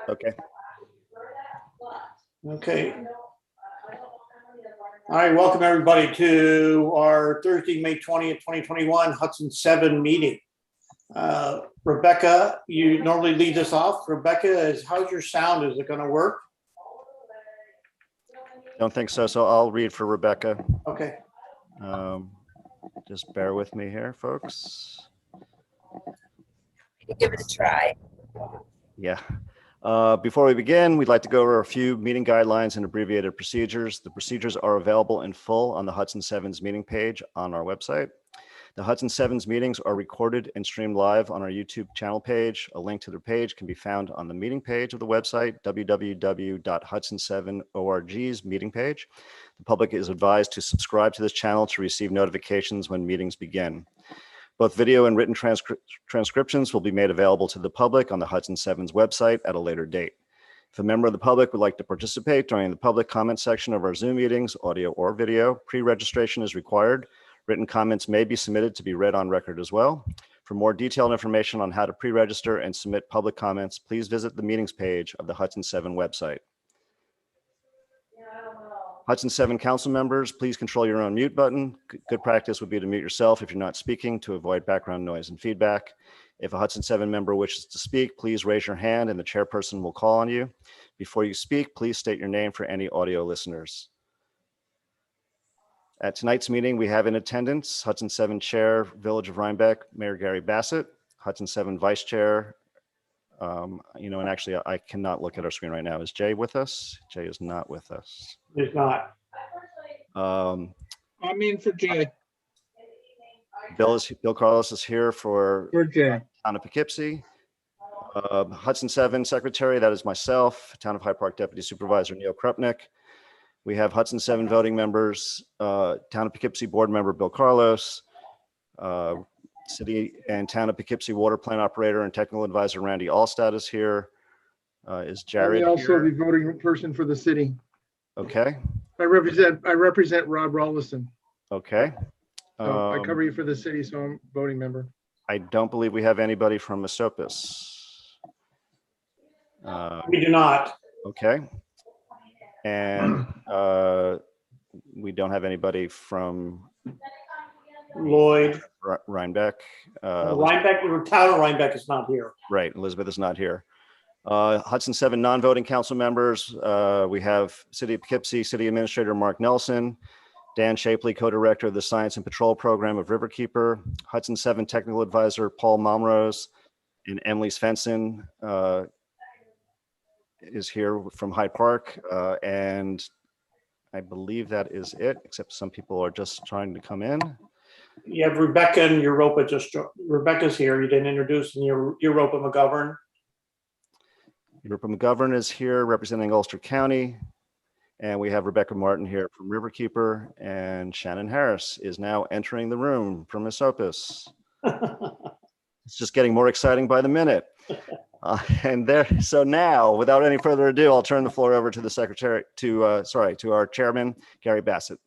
Okay. Okay. All right, welcome everybody to our Thursday, May 20th, 2021 Hudson 7 meeting. Rebecca, you normally lead us off. Rebecca, how's your sound? Is it going to work? Don't think so. So I'll read for Rebecca. Okay. Just bear with me here, folks. Give it a try. Yeah. Before we begin, we'd like to go over a few meeting guidelines and abbreviated procedures. The procedures are available in full on the Hudson 7's meeting page on our website. The Hudson 7's meetings are recorded and streamed live on our YouTube channel page. A link to their page can be found on the meeting page of the website, www.hudson7.org's meeting page. The public is advised to subscribe to this channel to receive notifications when meetings begin. Both video and written transcriptions will be made available to the public on the Hudson 7's website at a later date. If a member of the public would like to participate during the public comment section of our Zoom meetings, audio or video, pre-registration is required. Written comments may be submitted to be read on record as well. For more detailed information on how to pre-register and submit public comments, please visit the meetings page of the Hudson 7 website. Hudson 7 council members, please control your own mute button. Good practice would be to mute yourself if you're not speaking to avoid background noise and feedback. If a Hudson 7 member wishes to speak, please raise your hand and the chairperson will call on you. Before you speak, please state your name for any audio listeners. At tonight's meeting, we have in attendance Hudson 7 Chair, Village of Rhinebeck, Mayor Gary Bassett, Hudson 7 Vice Chair. And actually I cannot look at our screen right now. Is Jay with us? Jay is not with us. It's not. I'm in for Jay. Bill Carlos is here for Jay. Town of Poughkeepsie. Hudson 7 Secretary, that is myself. Town of Hyde Park Deputy Supervisor Neil Krupnick. We have Hudson 7 voting members, Town of Poughkeepsie Board Member Bill Carlos, City and Town of Poughkeepsie Water Plant Operator and Technical Advisor Randy Allstat is here. Is Jared also here? the voting person for the city. Okay. I represent Rob Rollison. Okay. So I cover you for the city, so I'm voting member. I don't believe we have anybody from Esopus. We do not. Okay. And we don't have anybody from Lloyd. Rhinebeck. Rhinebeck, the town of Rhinebeck is not here. Right, Elizabeth is not here. Hudson 7 non-voting council members. We have City of Poughkeepsie City Administrator Mark Nelson, Dan Shapley, co-director of the Science and Patrol Program of Riverkeeper, Hudson 7 Technical Advisor Paul Malmrose, and Emily Svensson is here from Hyde Park. And I believe that is it, except some people are just trying to come in. You have Rebecca and Europa Rebecca's here. You didn't introduce Europa McGovern. Europa McGovern is here representing Ulster County. And we have Rebecca Martin here from Riverkeeper, and Shannon Harris is now entering the room from Esopus. It's just getting more exciting by the minute. So now, without any further ado, I'll turn the floor over to the secretary, to our chairman, Gary Bassett.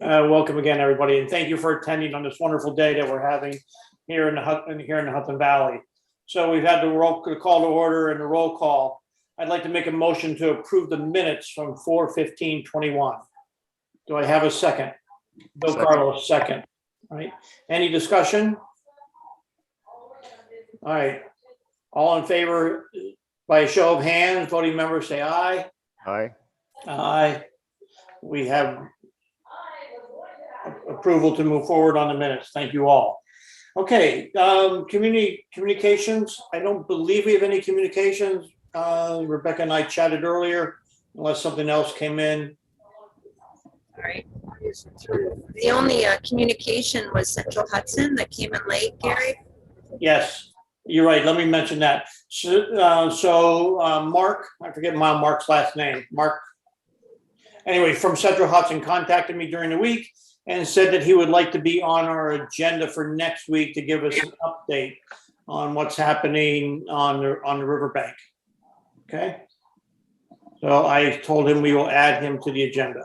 Welcome again, everybody, and thank you for attending on this wonderful day that we're having here in the Hudson Valley. So we've had the call to order and the roll call. I'd like to make a motion to approve the minutes from 4/15/21. Do I have a second? Bill Carlos, second. All right. Any discussion? All right. All in favor, by a show of hands, voting members say aye. Aye. Aye. We have approval to move forward on the minutes. Thank you all. Okay, communications. I don't believe we have any communications. Rebecca and I chatted earlier, unless something else came in. All right. The only communication was Central Hudson that came in late, Gary. Yes, you're right. Let me mention that. So Mark, I forget Mark's last name. Mark, anyway, from Central Hudson contacted me during the week and said that he would like to be on our agenda for next week to give us an update on what's happening on the riverbank. Okay. So I told him we will add him to the agenda.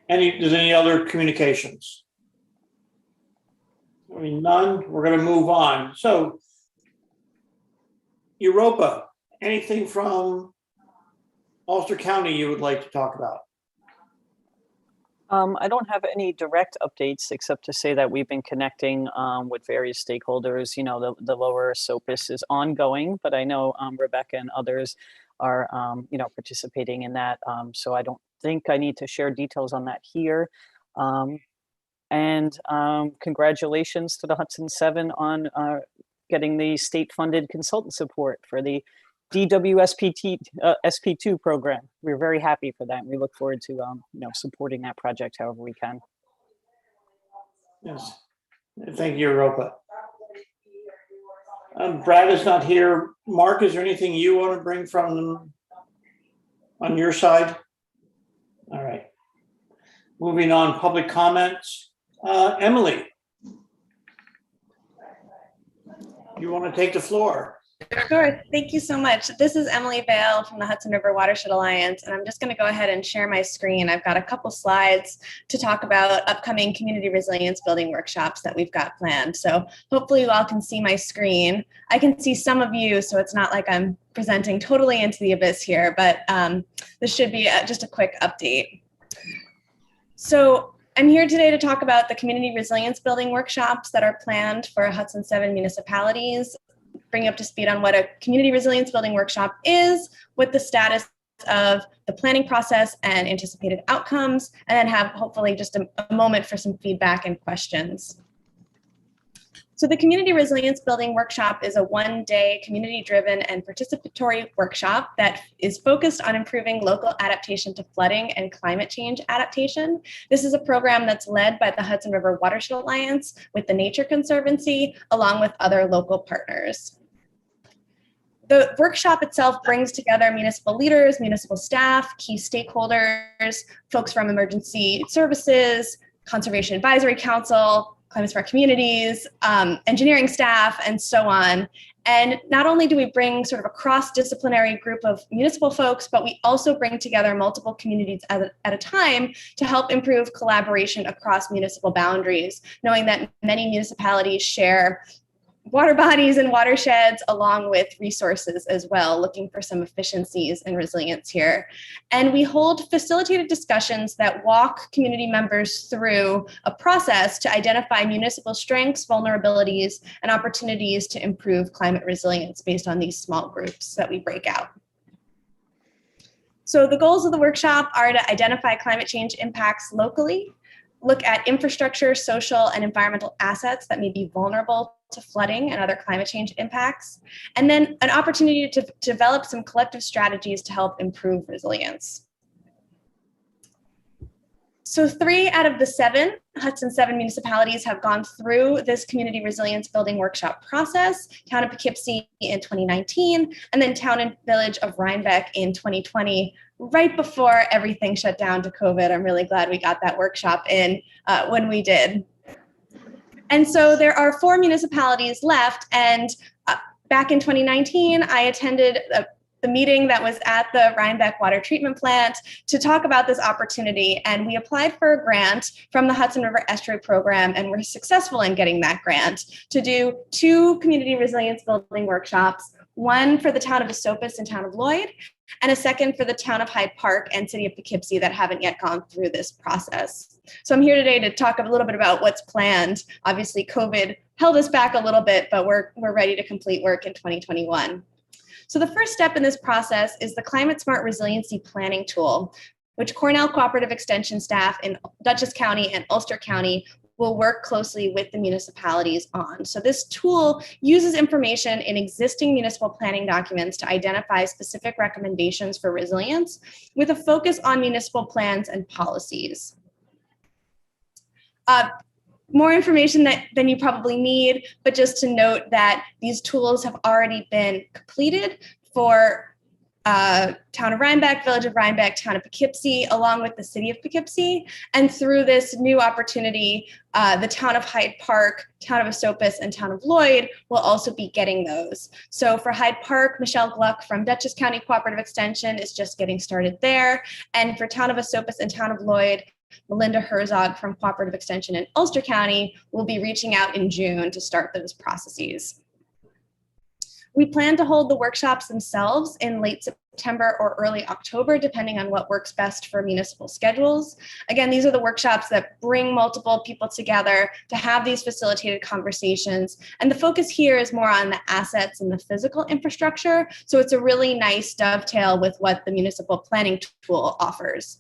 There's any other communications? I mean, none. We're going to move on. So Europa, anything from Ulster County you would like to talk about? I don't have any direct updates except to say that we've been connecting with various stakeholders. You know, the lower SOPIS is ongoing, but I know Rebecca and others are, you know, participating in that. So I don't think I need to share details on that here. And congratulations to the Hudson 7 on getting the state-funded consultant support for the DWSPT SP2 program. We're very happy for that. And we look forward to you know, supporting that project however we can. Yes, thank you, Europa. Brad is not here. Mark, is there anything you want to bring from them on your side? All right. Moving on, public comments. Emily, you want to take the floor? Sure. Thank you so much. This is Emily Vale from the Hudson River Watershed Alliance, and I'm just going to go ahead and share my screen. I've got a couple slides to talk about upcoming community resilience building workshops that we've got planned. So hopefully you all can see my screen. I can see some of you, so it's not like I'm presenting totally into the abyss here, but this should be just a quick update. So I'm here today to talk about the community resilience building workshops that are planned for Hudson 7 municipalities. Bring you up to speed on what a community resilience building workshop is, what the status of the planning process and anticipated outcomes, and then have hopefully just a moment for some feedback and questions. So the Community Resilience Building Workshop is a one-day community-driven and participatory workshop that is focused on improving local adaptation to flooding and climate change adaptation. This is a program that's led by the Hudson River Watershed Alliance with the Nature Conservancy, along with other local partners. The workshop itself brings together municipal leaders, municipal staff, key stakeholders, folks from emergency services, Conservation Advisory Council, Climate Smart Communities, engineering staff, and so on. And not only do we bring sort of a cross-disciplinary group of municipal folks, but we also bring together multiple communities at a time to help improve collaboration across municipal boundaries, knowing that many municipalities share water bodies and watersheds along with resources as well, looking for some efficiencies and resilience here. And we hold facilitated discussions that walk community members through a process to identify municipal strengths, vulnerabilities, and opportunities to improve climate resilience based on these small groups that we break out. So the goals of the workshop are to identify climate change impacts locally, look at infrastructure, social, and environmental assets that may be vulnerable to flooding and other climate change impacts, and then an opportunity to develop some collective strategies to help improve resilience. So 3 out of the 7 Hudson 7 municipalities have gone through this community resilience building workshop process, Town of Poughkeepsie in 2019, and then Town and Village of Rhinebeck in 2020, right before everything shut down to COVID. I'm really glad we got that workshop in when we did. And so there are 4 municipalities left, and back in 2019, I attended the meeting that was at the Rhinebeck water treatment plant to talk about this opportunity. And we applied for a grant from the Hudson River Estuary Program, and we're successful in getting that grant to do 2 community resilience building workshops, one for the town of Esopus and town of Lloyd, and a second for the town of Hyde Park and city of Poughkeepsie that haven't yet gone through this process. So I'm here today to talk a little bit about what's planned. Obviously, COVID held us back a little bit, but we're ready to complete work in 2021. So the first step in this process is the Climate Smart Resiliency Planning Tool, which Cornell Cooperative Extension staff in Dutchess County and Ulster County will work closely with the municipalities on. So this tool uses information in existing municipal planning documents to identify specific recommendations for resilience with a focus on municipal plans and policies. More information than you probably need, but just to note that these tools have already been completed for Town of Rhinebeck, Village of Rhinebeck, Town of Poughkeepsie, along with the City of Poughkeepsie. And through this new opportunity, the Town of Hyde Park, Town of Esopus, and Town of Lloyd will also be getting those. So for Hyde Park, Michelle Gluck from Dutchess County Cooperative Extension is just getting started there. And for Town of Esopus and Town of Lloyd, Melinda Herzog from Cooperative Extension in Ulster County will be reaching out in June to start those processes. We plan to hold the workshops themselves in late September or early October, depending on what works best for municipal schedules. Again, these are the workshops that bring multiple people together to have these facilitated conversations. And the focus here is more on the assets and the physical infrastructure. So it's a really nice dovetail with what the municipal planning tool offers.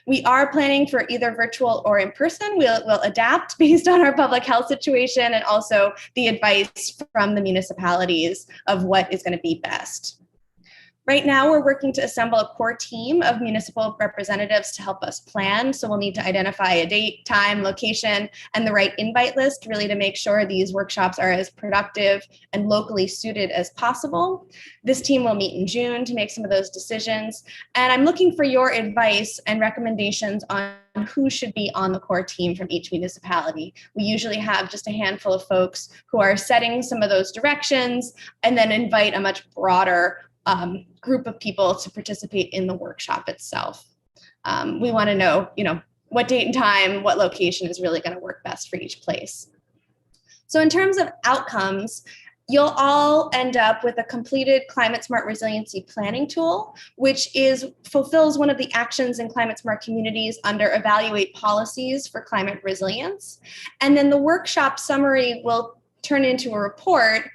We are planning for either virtual or in person. We'll adapt based on our public health situation and also the advice from the municipalities of what is going to be best. Right now, we're working to assemble a core team of municipal representatives to help us plan. So we'll need to identify a date, time, location, and the right invite list, really to make sure these workshops are as productive and locally suited as possible. This team will meet in June to make some of those decisions. And I'm looking for your advice and recommendations on who should be on the core team from each municipality. We usually have just a handful of folks who are setting some of those directions and then invite a much broader group of people to participate in the workshop itself. We want to know, what date and time, what location is really going to work best for each place. So in terms of outcomes, you'll all end up with a completed climate smart resiliency planning tool, which fulfills one of the actions in climate smart communities under evaluate policies for climate resilience. And then the workshop summary will turn into a report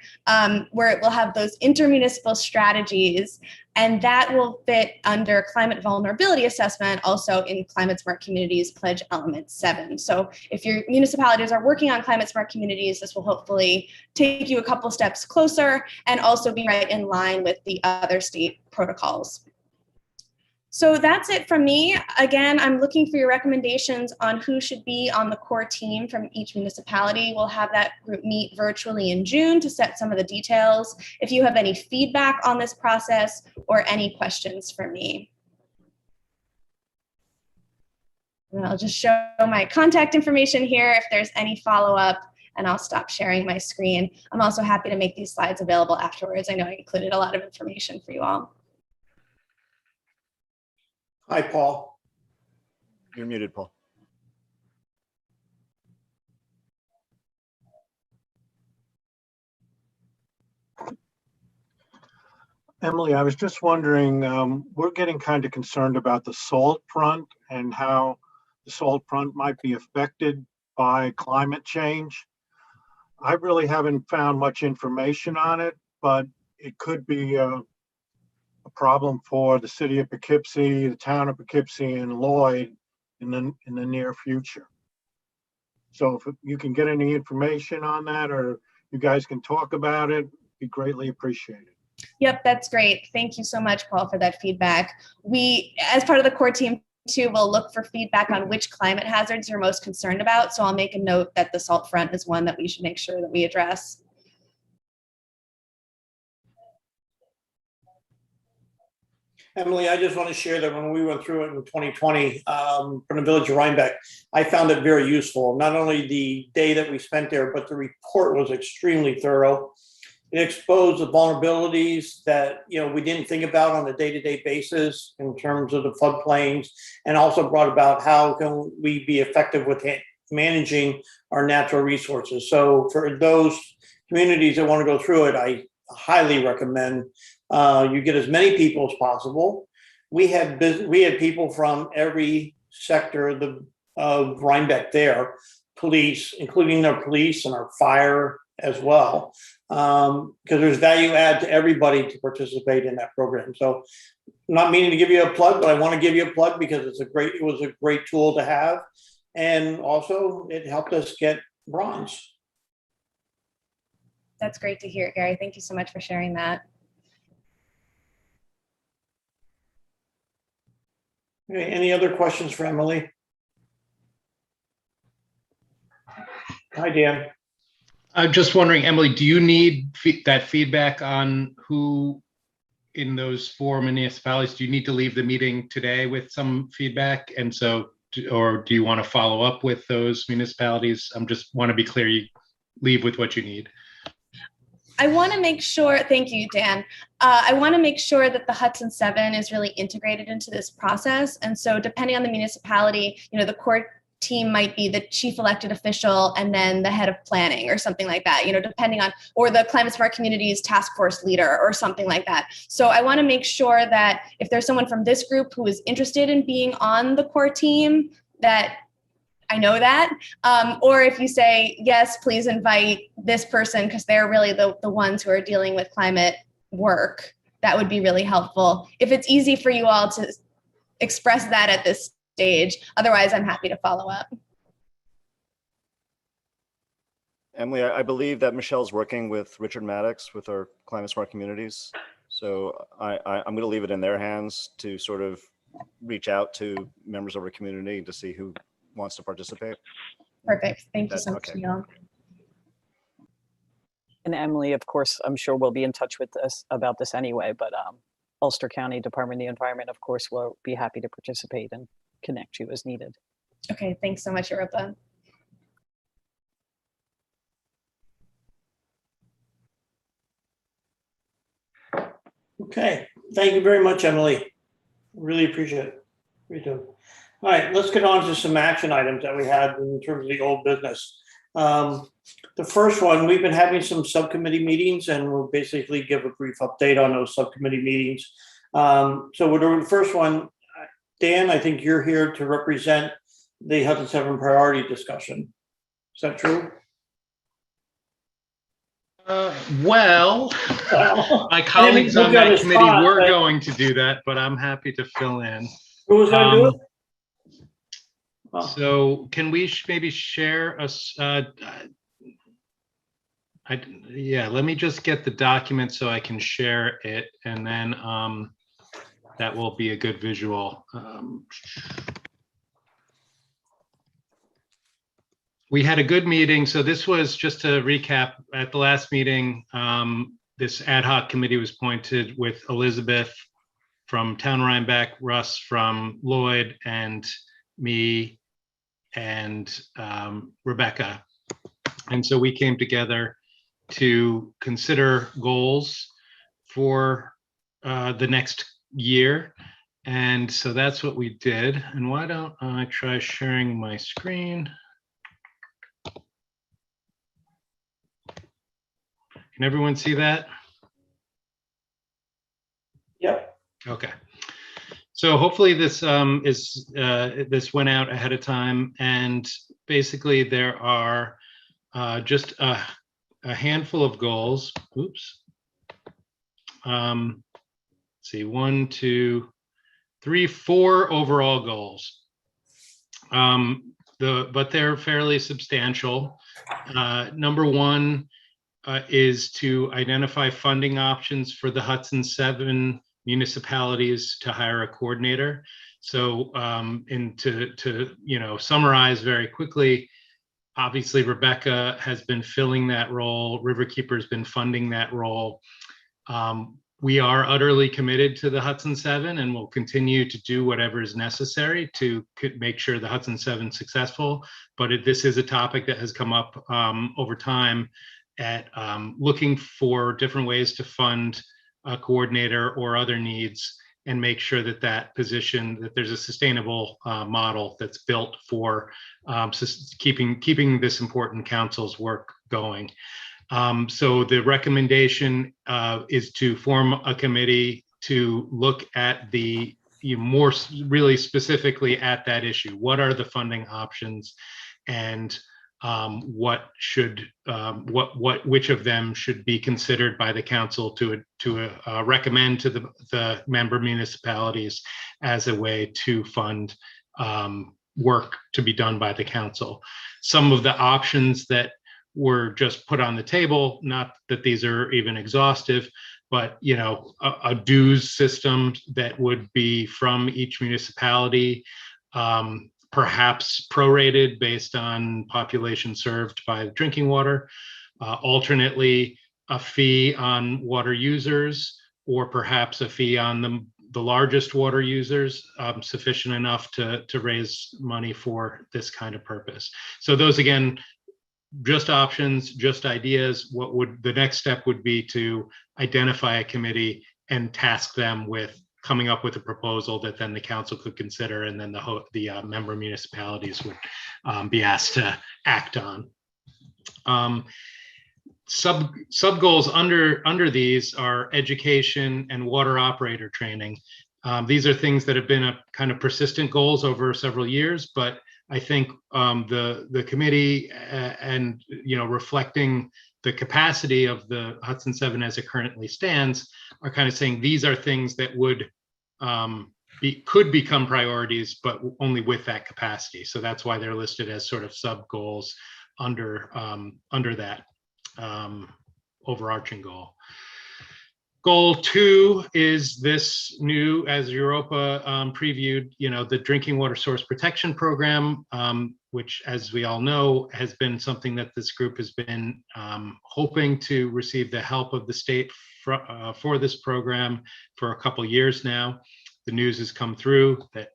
where it will have those intermunicipal strategies, and that will fit under climate vulnerability assessment, also in Climate Smart Communities Pledge Element 7. So if your municipalities are working on climate smart communities, this will hopefully take you a couple steps closer and also be right in line with the other state protocols. So that's it from me. Again, I'm looking for your recommendations on who should be on the core team from each municipality. We'll have that group meet virtually in June to set some of the details. If you have any feedback on this process or any questions for me. And I'll just show my contact information here if there's any follow-up, and I'll stop sharing my screen. I'm also happy to make these slides available afterwards. I know I included a lot of information for you all. Hi, Paul. You're muted, Paul. Emily, I was just wondering, we're getting kind of concerned about the salt front and how the salt front might be affected by climate change. I really haven't found much information on it, but it could be a problem for the city of Poughkeepsie, the town of Poughkeepsie, and Lloyd in the near future. So if you can get any information on that, or you guys can talk about it, be greatly appreciated. Yep, that's great. Thank you so much, Paul, for that feedback. We, as part of the core team too, will look for feedback on which climate hazards you're most concerned about. So I'll make a note that the salt front is one that we should make sure that we address. Emily, I just want to share that when we went through it in 2020 from the village of Rhinebeck, I found it very useful. Not only the day that we spent there, but the report was extremely thorough. It exposed the vulnerabilities that we didn't think about on a day-to-day basis in terms of the floodplains, and also brought about how can we be effective with managing our natural resources. So for those communities that want to go through it, I highly recommend you get as many people as possible. We had people from every sector of Rhinebeck there, police, including their police and our fire as well, because there's value add to everybody to participate in that program. So I'm not meaning to give you a plug, but I want to give you a plug because it was a great tool to have. And also it helped us get bronze. That's great to hear, Gary. Thank you so much for sharing that. Okay, any other questions for Emily? Hi, Dan. I'm just wondering, Emily, do you need that feedback on who in those 4 municipalities? Do you need to leave the meeting today with some feedback? And so, or do you want to follow up with those municipalities? I'm just want to be clear, you leave with what you need. I want to make sure, thank you, Dan. I want to make sure that the Hudson 7 is really integrated into this process. And so depending on the municipality, the core team might be the chief elected official and then the head of planning or something like that, depending on, or the Climate Smart Communities task force leader or something like that. So I want to make sure that if there's someone from this group who is interested in being on the core team, that I know that, or if you say, yes, please invite this person because they're really the ones who are dealing with climate work, that would be really helpful. If it's easy for you all to express that at this stage, otherwise I'm happy to follow up. Emily, I believe that Michelle's working with Richard Maddox with our Climate Smart Communities. So I'm going to leave it in their hands to sort of reach out to members of our community to see who wants to participate. Perfect. Thank you so much, okay. Neil. And Emily, of course, I'm sure we'll be in touch with us about this anyway, but Ulster County Department of the Environment, of course, will be happy to participate and connect you as needed. Okay, thanks so much, Europa. Okay, thank you very much, Emily. Really appreciate it. We do. All right, let's get on to some action items that we had in terms of the old business. The first one, we've been having some subcommittee meetings and we'll basically give a brief update on those subcommittee meetings. So we're doing the first one. Dan, I think you're here to represent the Hudson 7 priority discussion. Is that true? Well, my colleagues on that committee were going to do that, but I'm happy to fill in. Who was going to do it? So can we maybe share us? Yeah, let me just get the document so I can share it, and then that will be a good visual. We had a good meeting. So this was, just to recap, at the last meeting, this ad hoc committee was appointed with Elizabeth from Town Rhinebeck, Russ from Lloyd, and me and Rebecca. And so we came together to consider goals for the next year. And so that's what we did. And why don't I try sharing my screen? Can everyone see that? Yep. Okay. So hopefully this this went out ahead of time, and basically there are just a handful of goals. Oops. Let's see, 1, 2, 3, 4 overall goals. But they're fairly substantial. Number 1 is to identify funding options for the Hudson 7 municipalities to hire a coordinator. So, and to summarize very quickly, obviously Rebecca has been filling that role. Riverkeeper's been funding that role. We are utterly committed to the Hudson 7 and will continue to do whatever is necessary to make sure the Hudson 7 is successful. But this is a topic that has come up over time at looking for different ways to fund a coordinator or other needs and make sure that that there's a sustainable model that's built for keeping this important council's work going. So the recommendation is to form a committee to look at more really specifically at that issue. What are the funding options, and which of them should be considered by the council to recommend to the member municipalities as a way to fund work to be done by the council. Some of the options that were just put on the table, not that these are even exhaustive, but a dues system that would be from each municipality, perhaps prorated based on population served by drinking water, alternately a fee on water users, or perhaps a fee on the largest water users, sufficient enough to raise money for this kind of purpose. So those, again, just options, just ideas. The next step would be to identify a committee and task them with coming up with a proposal that then the council could consider, and then the member municipalities would be asked to act on. Sub goals under these are education and water operator training. These are things that have been a kind of persistent goals over several years, but I think the committee and reflecting the capacity of the Hudson 7 as it currently stands are kind of saying these are things that would could become priorities, but only with that capacity. So that's why they're listed as sort of sub goals under that overarching goal. Goal 2 is this new, as Europa previewed, the Drinking Water Source Protection Program, which, as we all know, has been something that this group has been hoping to receive the help of the state for this program for a couple years now. The news has come through that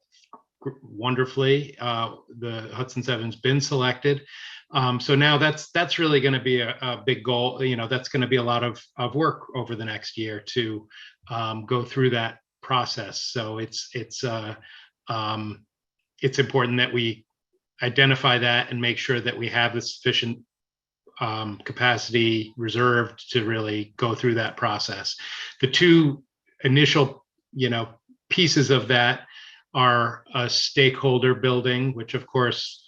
wonderfully the Hudson 7's been selected. So now that's really going to be a big goal. That's going to be a lot of work over the next year to go through that process. So it's important that we identify that and make sure that we have the sufficient capacity reserved to really go through that process. The two initial, pieces of that are a stakeholder building, which of course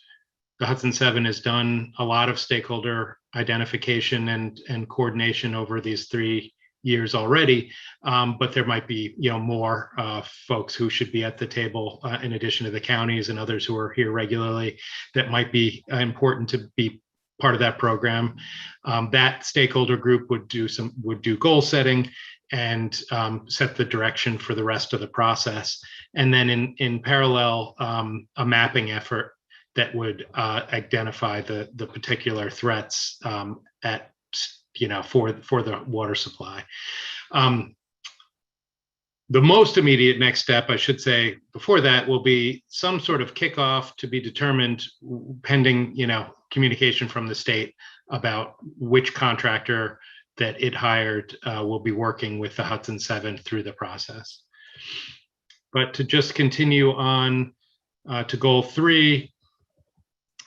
the Hudson 7 has done a lot of stakeholder identification and coordination over these 3 years already, but there might be more folks who should be at the table in addition to the counties and others who are here regularly that might be important to be part of that program. That stakeholder group would do goal setting and set the direction for the rest of the process, and then in parallel a mapping effort that would identify the particular threats for the water supply. The most immediate next step, I should say, before that, will be some sort of kickoff to be determined pending, communication from the state about which contractor that it hired will be working with the Hudson 7 through the process. But to just continue on to goal 3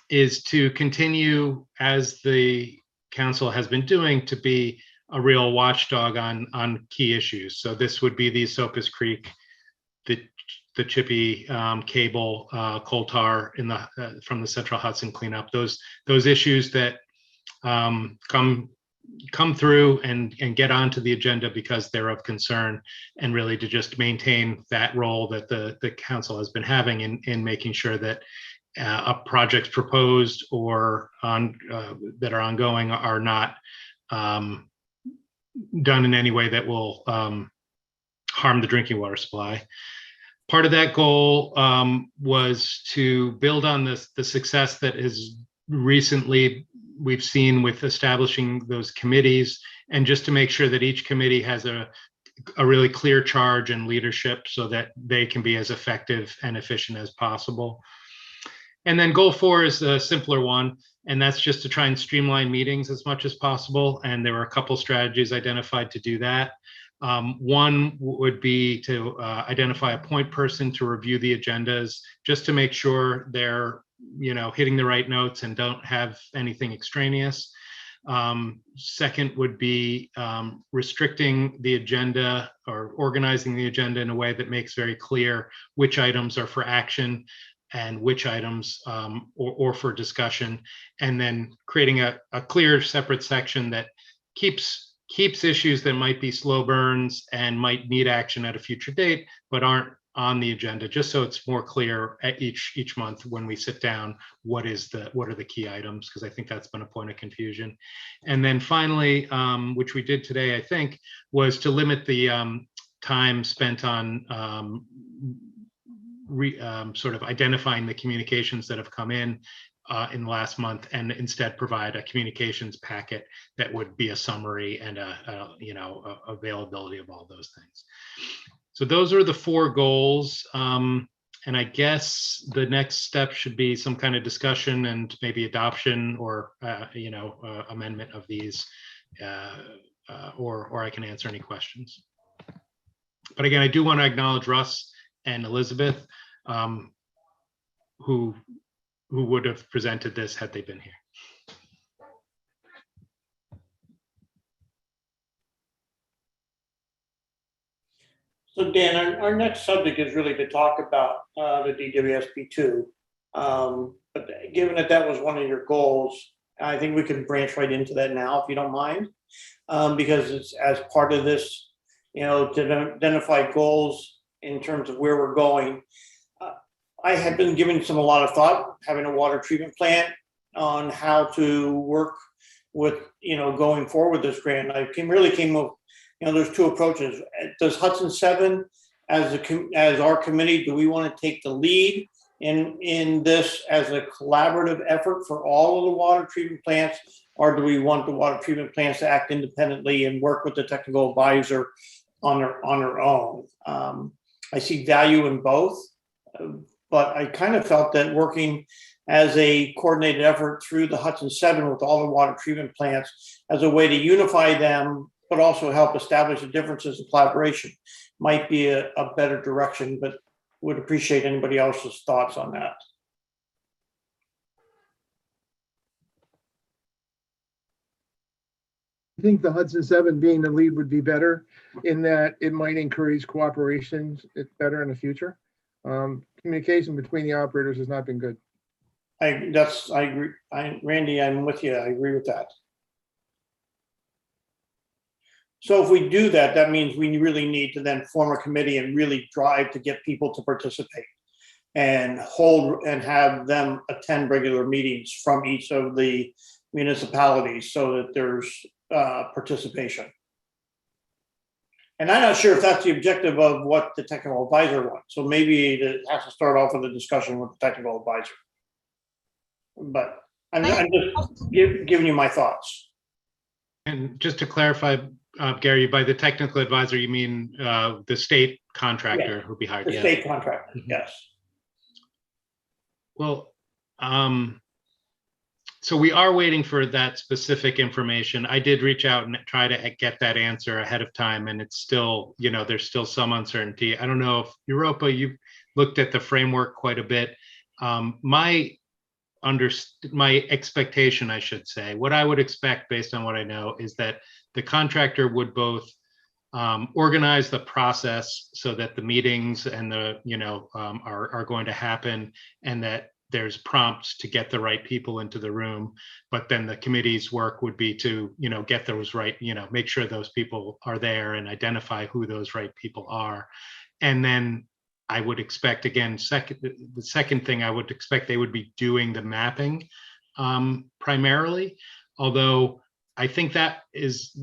is to continue, as the council has been doing, to be a real watchdog on key issues. So this would be the Esopus Creek, the Chippy cable, coal tar from the Central Hudson cleanup. Those issues that come through and get onto the agenda because they're of concern, and really to just maintain that role that the council has been having in making sure that projects proposed or that are ongoing are not done in any way that will harm the drinking water supply. Part of that goal was to build on the success that is recently we've seen with establishing those committees, and just to make sure that each committee has a really clear charge and leadership so that they can be as effective and efficient as possible. And then goal 4 is a simpler one, and that's just to try and streamline meetings as much as possible. And there were a couple strategies identified to do that. One would be to identify a point person to review the agendas, just to make sure they're hitting the right notes and don't have anything extraneous. Second would be restricting the agenda or organizing the agenda in a way that makes very clear which items are for action and which items or for discussion, and then creating a clear separate section that keeps issues that might be slow burns and might need action at a future date but aren't on the agenda, just so it's more clear at each month when we sit down what are the key items, because I think that's been a point of confusion. And then finally, which we did today, I think, was to limit the time spent on sort of identifying the communications that have come in the last month, and instead provide a communications packet that would be a summary and availability of all those things. So those are the 4 goals. And I guess the next step should be some kind of discussion and maybe adoption or amendment of these, or I can answer any questions. But again, I do want to acknowledge Russ and Elizabeth, who would have presented this had they been here. So Dan, our next subject is really to talk about the DWSP2. But given that that was one of your goals, I think we can branch right into that now, if you don't mind, because it's as part of this, to identify goals in terms of where we're going. I have been giving a lot of thought, having a water treatment plant, on how to work with, going forward with this grant. I really came up, there's two approaches. Does Hudson 7, as our committee, do we want to take the lead in this as a collaborative effort for all of the water treatment plants, or do we want the water treatment plants to act independently and work with the technical advisor on their own? I see value in both, but I kind of felt that working as a coordinated effort through the Hudson 7 with all the water treatment plants as a way to unify them, but also help establish the differences in collaboration might be a better direction, but would appreciate anybody else's thoughts on that. I think the Hudson 7 being the lead would be better in that it might encourage cooperation. It's better in the future. Communication between the operators has not been good. I agree. Randy, I'm with you. I agree with that. So if we do that, that means we really need to then form a committee and really drive to get people to participate and have them attend regular meetings from each of the municipalities so that there's participation. And I'm not sure if that's the objective of what the technical advisor wants. So maybe it has to start off with a discussion with the technical advisor. But I'm just giving you my thoughts. And just to clarify, Gary, by the technical advisor, you mean the state contractor who'll be hired? The state contractor, yes. Well, so we are waiting for that specific information. I did reach out and try to get that answer ahead of time, and it's still, there's still some uncertainty. I don't know if Europa, you've looked at the framework quite a bit. My expectation, I should say, what I would expect based on what I know is that the contractor would both organize the process so that the meetings and the, are going to happen, and that there's prompts to get the right people into the room. But then the committee's work would be to, get those right, make sure those people are there and identify who those right people are. And then I would expect, again, the second thing I would expect, they would be doing the mapping primarily. Although I think that is,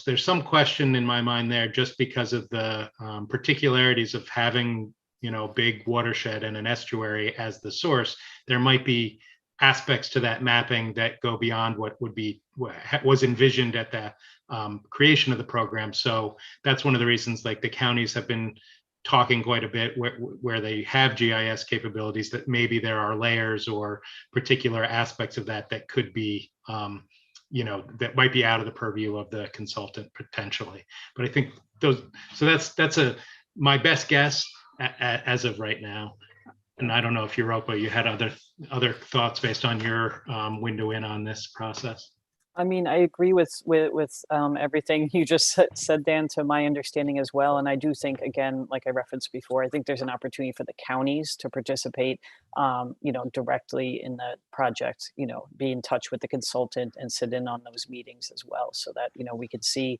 there's some question in my mind there just because of the particularities of having, big watershed and an estuary as the source. There might be aspects to that mapping that go beyond what was envisioned at the creation of the program. So that's one of the reasons, like, the counties have been talking quite a bit where they have GIS capabilities, that maybe there are layers or particular aspects of that could be, that might be out of the purview of the consultant potentially. But I think that's my best guess as of right now. And I don't know if Europa, you had other thoughts based on your window in on this process. I mean, I agree with everything you just said, Dan, to my understanding as well. And I do think, again, like I referenced before, I think there's an opportunity for the counties to participate, directly in the project, be in touch with the consultant and sit in on those meetings as well, so that, we could see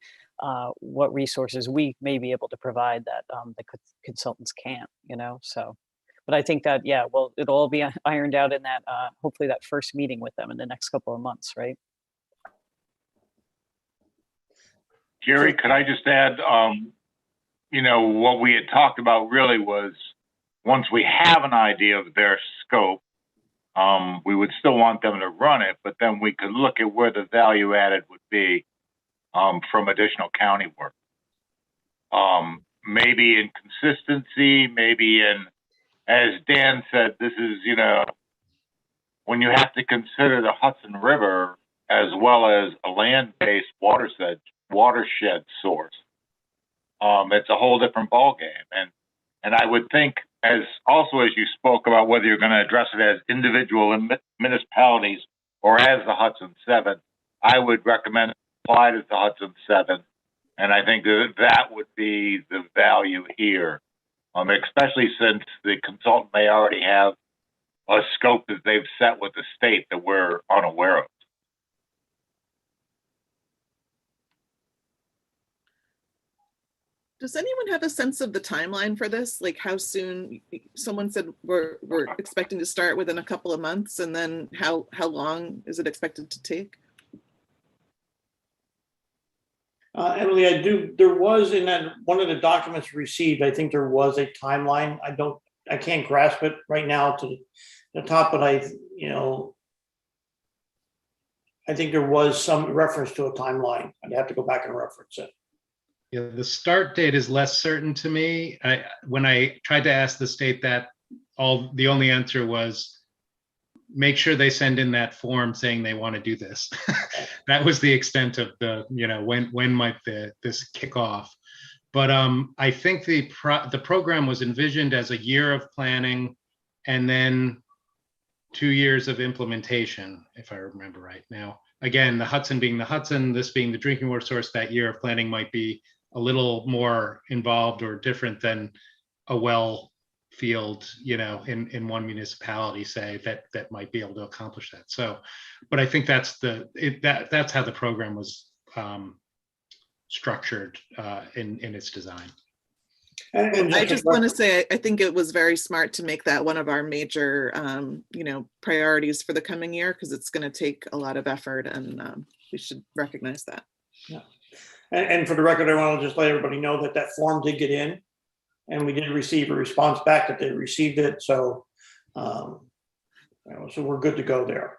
what resources we may be able to provide that the consultants can't, so. But I think that, well, it'll all be ironed out in that, hopefully that first meeting with them in the next couple of months, right? Jerry, could I just add, what we had talked about really was, once we have an idea of their scope, we would still want them to run it, but then we could look at where the value added would be from additional county work. Maybe in consistency, maybe in, as Dan said, this is, when you have to consider the Hudson River as well as a land-based watershed source. it's a whole different ballgame. And I would think, as you spoke about whether you're going to address it as individual municipalities or as the Hudson 7, I would recommend apply it as the Hudson 7. And I think that would be the value here, especially since the consultant may already have a scope that they've set with the state that we're unaware of. Does anyone have a sense of the timeline for this? Like how soon? Someone said we're expecting to start within a couple of months, and then how long is it expected to take? Emily, there was in that one of the documents received, I think there was a timeline. I can't grasp it right now to the top, but I think there was some reference to a timeline. I'd have to go back and reference it. Yeah, the start date is less certain to me. When I tried to ask the state that, the only answer was make sure they send in that form saying they want to do this. That was the extent of the, when might this kick off. But I think the program was envisioned as a year of planning and then 2 years of implementation, if I remember right. Now, again, the Hudson being the Hudson, this being the drinking water source, that year of planning might be a little more involved or different than a well field, in one municipality, say, that might be able to accomplish that. So, but I think that's that's how the program was structured in its design. And I just want to say, I think it was very smart to make that one of our major, priorities for the coming year, because it's going to take a lot of effort, and we should recognize that. Yeah. And for the record, I want to just let everybody know that form did get in, and we did receive a response back that they received it. So, so we're good to go there.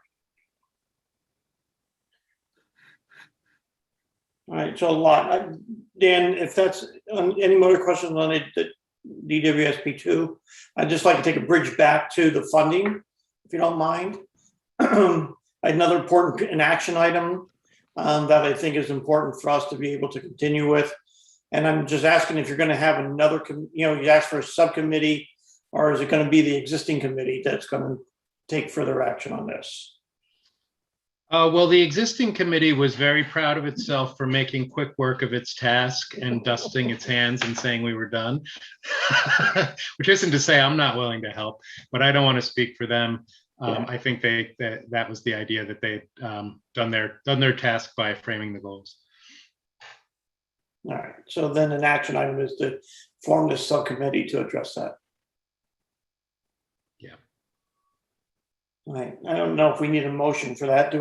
All right, so a lot. Dan, if that's any more questions on it, the DWSP2, I'd just like to take a bridge back to the funding, if you don't mind. Another important action item that I think is important for us to be able to continue with. And I'm just asking if you're going to have another, you asked for a subcommittee, or is it going to be the existing committee that's going to take further action on this? Well, the existing committee was very proud of itself for making quick work of its task and dusting its hands and saying we were done, which isn't to say I'm not willing to help, but I don't want to speak for them. I think that was the idea, that they'd done their task by framing the goals. All right, so then an action item is to form this subcommittee to address that. Yeah. All right, I don't know if we need a motion for that,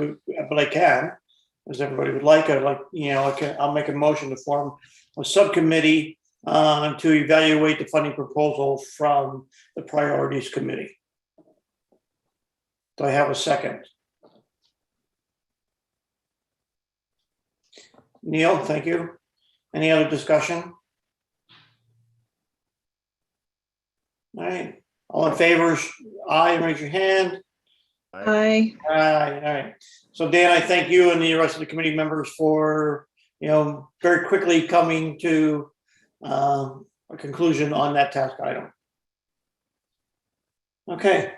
but I can, as everybody would like. I'll make a motion to form a subcommittee to evaluate the funding proposal from the priorities committee. Do I have a second? Neil, thank you. Any other discussion? All right, all in favor, aye, raise your hand. Aye. Aye, all right. So Dan, I thank you and the rest of the committee members for, very quickly coming to a conclusion on that task item. Okay.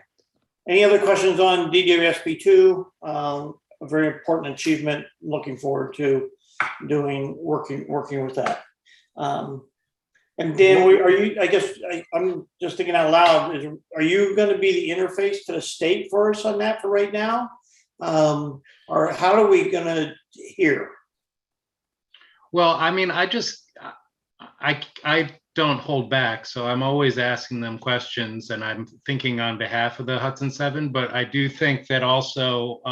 Any other questions on DWSP2? A very important achievement. Looking forward to working with that. And Dan, are you? I guess I'm just thinking out loud. Are you going to be the interface to the state for us on that for right now, or how are we going to hear? Well, I mean, I don't hold back, so I'm always asking them questions, and I'm thinking on behalf of the Hudson 7. But I do think that also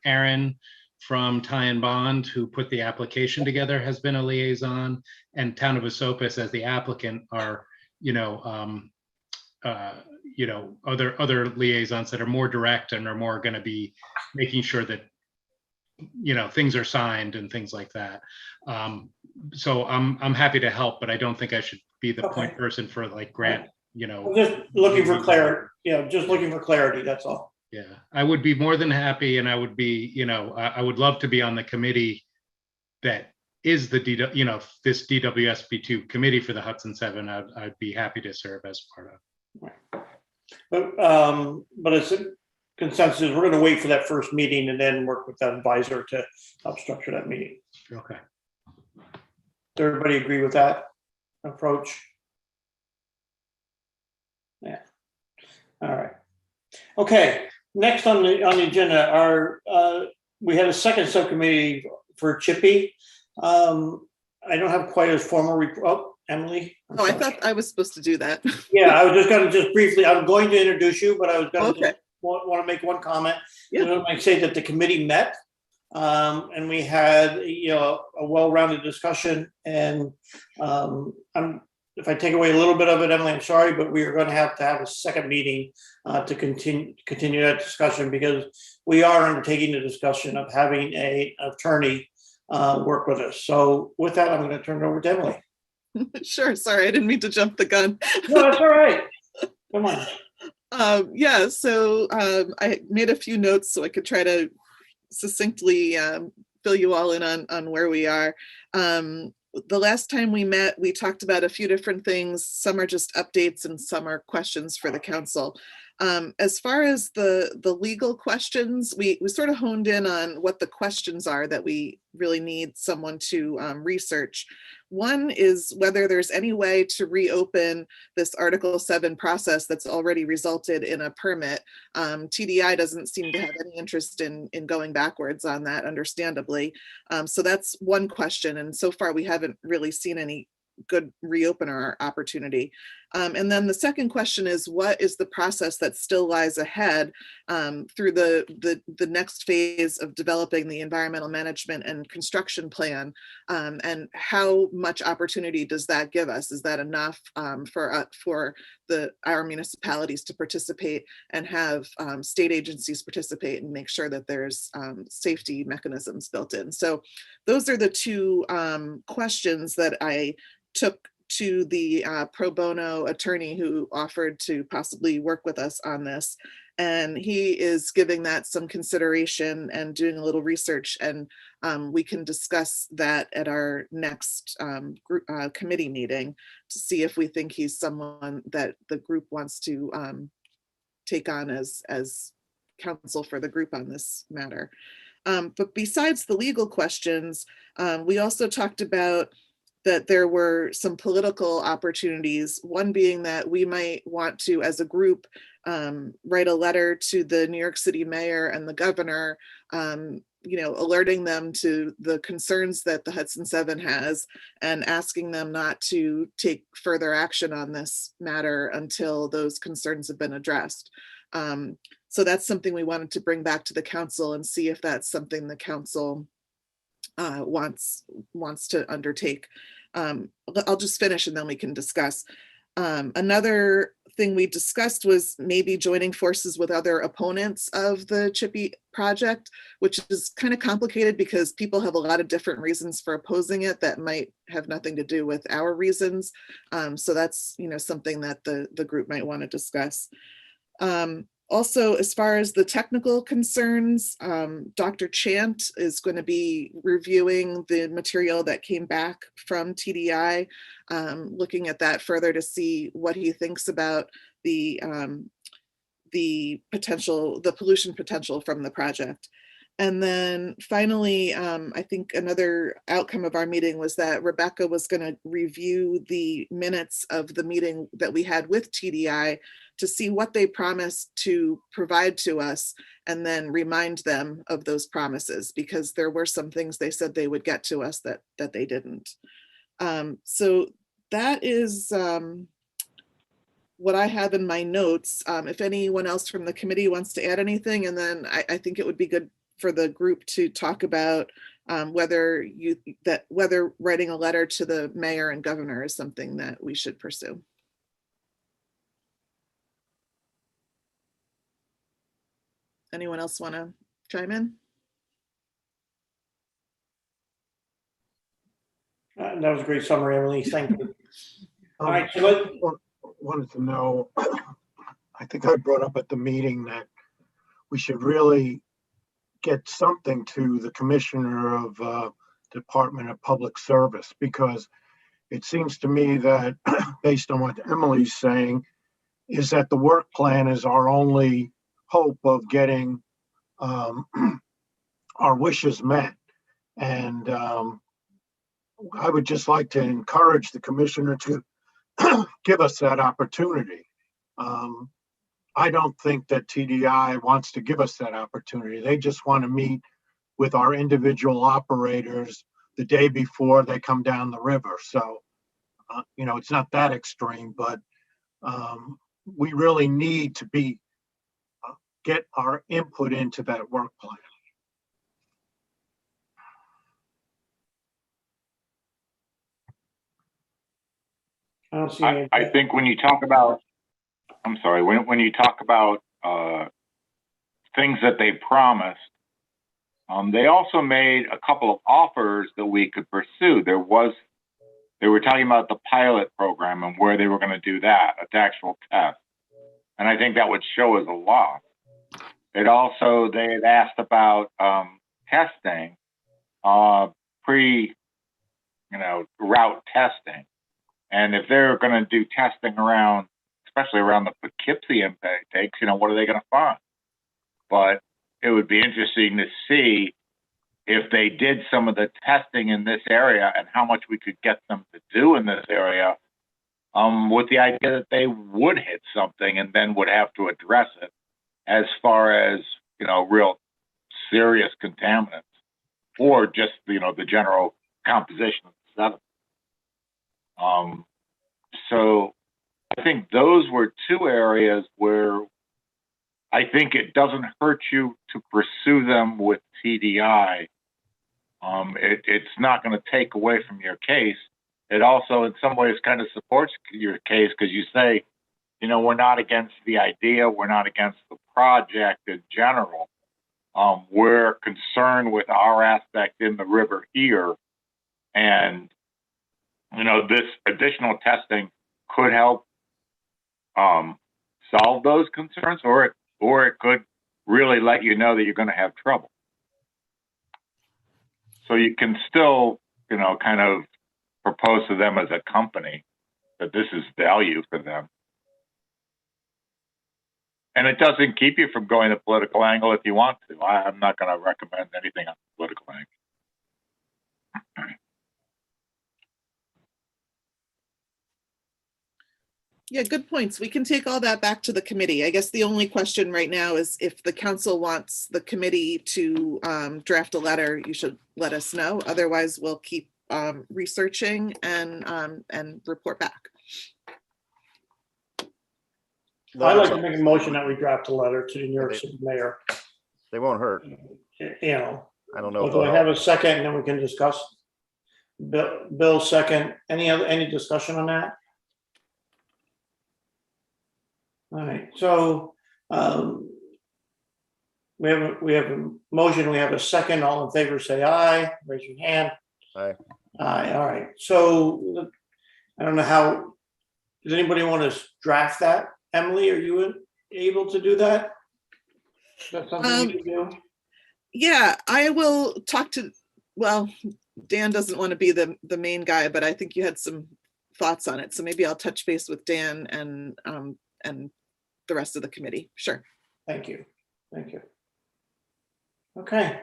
Aaron from Ty and Bond, who put the application together, has been a liaison, and Town of Esopus as the applicant are, other liaisons that are more direct and are more going to be making sure that, things are signed and things like that. So I'm happy to help, but I don't think I should be the point person for like grant, I'm just looking for clarity. Just looking for clarity. That's all. Yeah, I would be more than happy, and I would be, I would love to be on the committee that is the this DWSB2 committee for the Hudson 7, I'd be happy to serve as part of. But it's a consensus. We're going to wait for that first meeting and then work with that advisor to help structure that meeting. Okay. Does everybody agree with that approach? Yeah. All right. Okay. Next on the agenda are we had a second subcommittee for Chippy. I don't have quite as formal report. Oh, Emily. Oh, I thought I was supposed to do that. Yeah, I was just going to briefly. I'm going to introduce you, but I was going to Okay. want to make one comment. Yeah. I might say that the committee met, and we had a well-rounded discussion. And if I take away a little bit of it, Emily, I'm sorry, but we are going to have a second meeting to continue that discussion, because we are undertaking the discussion of having an attorney work with us. So with that, I'm going to turn it over to Emily. Sure. Sorry, I didn't mean to jump the gun. No, that's all right. Come on. Yeah, so I made a few notes so I could try to succinctly fill you all in on where we are. The last time we met, we talked about a few different things. Some are just updates and some are questions for the council. As far as the legal questions, we sort of honed in on what the questions are that we really need someone to research. One is whether there's any way to reopen this Article 7 process that's already resulted in a permit. TDI doesn't seem to have any interest in going backwards on that, understandably. So that's one question. And so far, we haven't really seen any good reopener opportunity. And then the second question is, what is the process that still lies ahead through the next phase of developing the environmental management and construction plan? And how much opportunity does that give us? Is that enough for our municipalities to participate and have state agencies participate and make sure that there's safety mechanisms built in? So those are the two questions that I took to the pro bono attorney who offered to possibly work with us on this. And he is giving that some consideration and doing a little research, and we can discuss that at our next committee meeting to see if we think he's someone that the group wants to take on as counsel for the group on this matter. But besides the legal questions, we also talked about that there were some political opportunities, one being that we might want to, as a group, write a letter to the New York City mayor and the governor, alerting them to the concerns that the Hudson 7 has and asking them not to take further action on this matter until those concerns have been addressed. So that's something we wanted to bring back to the council and see if that's something the council wants to undertake. I'll just finish and then we can discuss. Another thing we discussed was maybe joining forces with other opponents of the Chippy project, which is kind of complicated because people have a lot of different reasons for opposing it that might have nothing to do with our reasons. So that's something that the group might want to discuss. Also, as far as the technical concerns, Dr. Chant is going to be reviewing the material that came back from TDI, looking at that further to see what he thinks about the pollution potential from the project. And then finally, I think another outcome of our meeting was that Rebecca was going to review the minutes of the meeting that we had with TDI to see what they promised to provide to us and then remind them of those promises, because there were some things they said they would get to us that they didn't. So that is what I have in my notes. If anyone else from the committee wants to add anything, and then I think it would be good for the group to talk about whether writing a letter to the mayor and governor is something that we should pursue. Anyone else want to chime in? That was a great summary, Emily. Thank you. All right, I wanted to know, I think I brought up at the meeting that we should really get something to the commissioner of Department of Public Service, because it seems to me that based on what Emily's saying, is that the work plan is our only hope of getting our wishes met. And I would just like to encourage the commissioner to give us that opportunity. I don't think that TDI wants to give us that opportunity. They just want to meet with our individual operators the day before they come down the river. So, it's not that extreme, but we really need to get our input into that work plan. I don't see any. I think when you talk about, I'm sorry, when you talk about things that they promised, they also made a couple of offers that we could pursue. They were talking about the pilot program and where they were going to do that, an actual test. And I think that would show us a lot. They had asked about testing, route testing. And if they're going to do testing around, especially around the Poughkeepsie intakes, what are they going to find? But it would be interesting to see if they did some of the testing in this area and how much we could get them to do in this area, with the idea that they would hit something and then would have to address it as far as, real serious contaminants or just, the general composition of the sediment. So I think those were two areas where I think it doesn't hurt you to pursue them with TDI. It's not going to take away from your case. It also, in some ways, kind of supports your case because you say, we're not against the idea. We're not against the project in general. We're concerned with our aspect in the river here. And, this additional testing could help solve those concerns, or it could really let you know that you're going to have trouble. So you can still, kind of propose to them as a company that this is value for them. And it doesn't keep you from going the political angle if you want to. I'm not going to recommend anything on the political angle. Yeah, good points. We can take all that back to the committee. I guess the only question right now is if the council wants the committee to draft a letter, you should let us know. Otherwise, we'll keep researching and report back. I'd like to make a motion that we draft a letter to the New York City mayor. They won't hurt. I don't know. Do I have a second and then we can discuss? Bill second. Any discussion on that? All right, so we have a motion, we have a second. All in favor, say aye. Raise your hand. Aye. Aye, all right. So I don't know how, does anybody want to draft that? Emily, are you able to do that? Is that something you can do? Yeah, I will talk to, well, Dan doesn't want to be the main guy, but I think you had some thoughts on it. So maybe I'll touch base with Dan and the rest of the committee. Sure. Thank you. Thank you. Okay.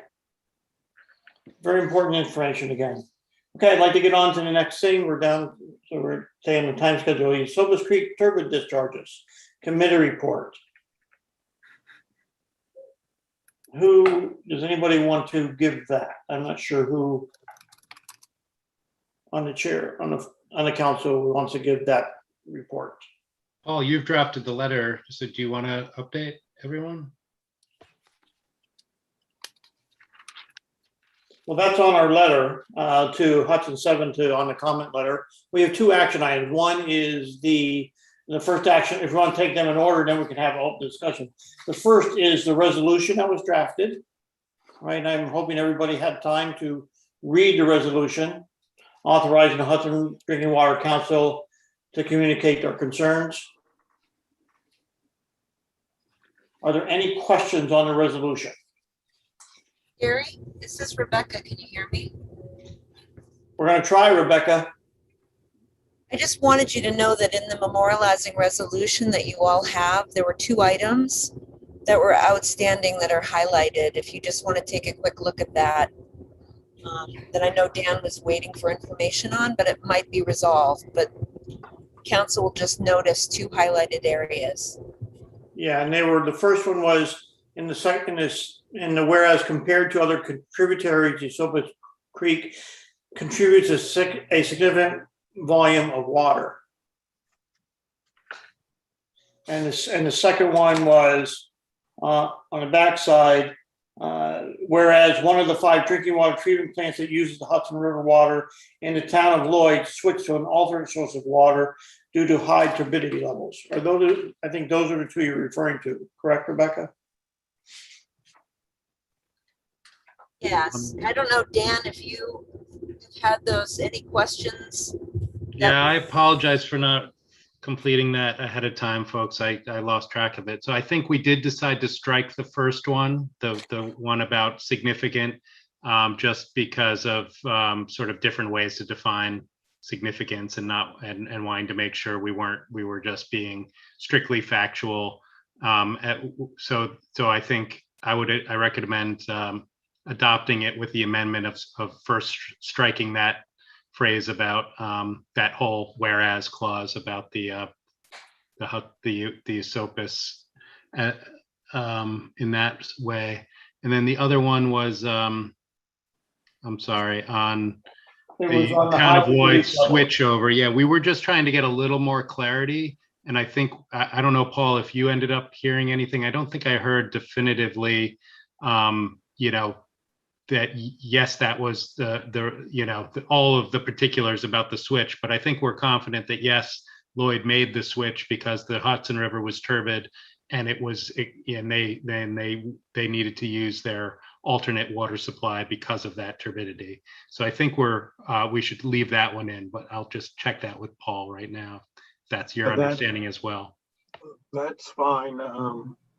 Very important information again. Okay, I'd like to get on to the next thing. We're down, so we're staying on the time schedule. Silver Creek turbine discharges, committee report. Who, does anybody want to give that? I'm not sure who on the chair, on the council wants to give that report. Paul, you've drafted the letter, so do you want to update everyone? Well, that's on our letter to Hudson 7 on the comment letter. We have two action items. One is the first action. If you want to take them in order, then we can have an open discussion. The first is the resolution that was drafted. Right, I'm hoping everybody had time to read the resolution authorizing the Hudson Drinking Water Council to communicate their concerns. Are there any questions on the resolution? Gary, this is Rebecca. Can you hear me? We're gonna try, Rebecca. I just wanted you to know that in the memorializing resolution that you all have, there were 2 items that were outstanding that are highlighted. If you just want to take a quick look at that, that I know Dan was waiting for information on, but it might be resolved. But council will just notice 2 highlighted areas. Yeah, and the first one was in the whereas compared to other contributaries, the Sopas Creek contributes a significant volume of water. And the second one was on the backside, whereas one of the 5 drinking water treatment plants that uses the Hudson River water in the town of Lloyd switched to an alternate source of water due to high turbidity levels. I think those are the 2 you're referring to, correct, Rebecca? Yes, I don't know, Dan, if you had those, any questions? Yeah, I apologize for not completing that ahead of time, folks. I lost track of it. So I think we did decide to strike the first one, the one about significant, just because of sort of different ways to define significance and wanting to make sure we were just being strictly factual. So I think I recommend adopting it with the amendment of first striking that phrase about that whole whereas clause about the SOPAS in that way. And then the other one was I'm sorry, on the town of Lloyd switch over. Yeah, we were just trying to get a little more clarity. And I think, I don't know, Paul, if you ended up hearing anything. I don't think I heard definitively, that yes, that was all of the particulars about the switch, but I think we're confident that yes, Lloyd made the switch because the Hudson River was turbid, and they needed to use their alternate water supply because of that turbidity. So I think we should leave that one in, but I'll just check that with Paul right now. If that's your understanding as well. That's fine.